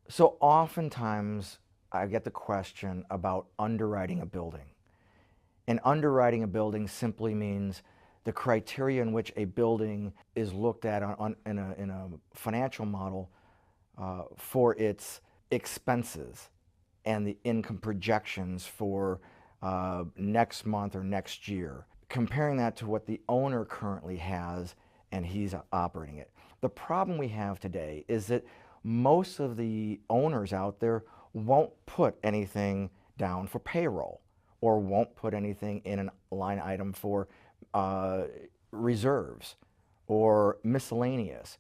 So oftentimes I get the question about underwriting a building. And underwriting a building simply means the criteria in which a building is looked at in a financial model for its expenses and the income projections for next month or next year, comparing that to what the owner currently has and he's operating it. The problem we have today is that most of the owners out there won't put anything down for payroll or won't put anything in a line item for reserves or miscellaneous.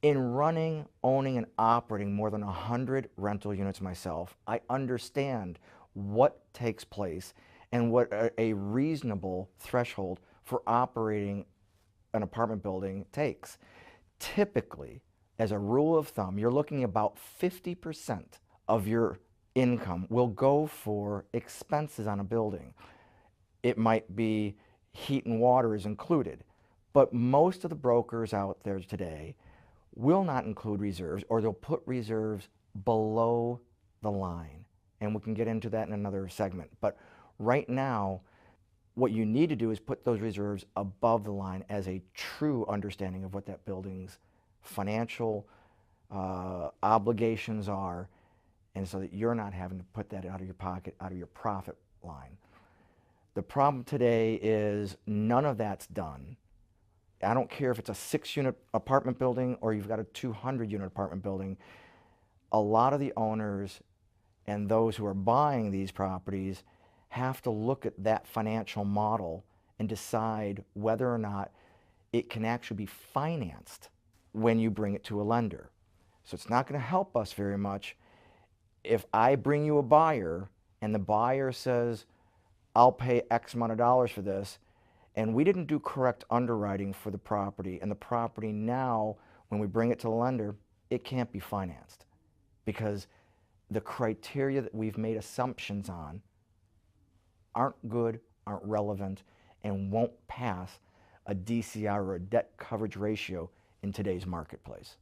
In running, owning, and operating more than 100 rental units myself, I understand what takes place and what a reasonable threshold for operating an apartment building takes. Typically, as a rule of thumb, you're looking about 50% of your income will go for expenses on a building. It might be heat and water is included, but most of the brokers out there today will not include reserves, or they'll put reserves below the line. And we can get into that in another segment. But right now, what you need to do is put those reserves above the line as a true understanding of what that building's financial obligations are, and so that you're not having to put that out of your pocket, out of your profit line. The problem today is none of that's done. I don't care if it's a 6-unit apartment building or you've got a 200-unit apartment building. A lot of the owners and those who are buying these properties have to look at that financial model and decide whether or not it can actually be financed when you bring it to a lender. So it's not going to help us very much if I bring you a buyer and the buyer says, I'll pay X amount of dollars for this, and we didn't do correct underwriting for the property, and the property now, when we bring it to the lender, it can't be financed because the criteria that we've made assumptions on aren't good, aren't relevant, and won't pass a DCR or a debt coverage ratio in today's marketplace.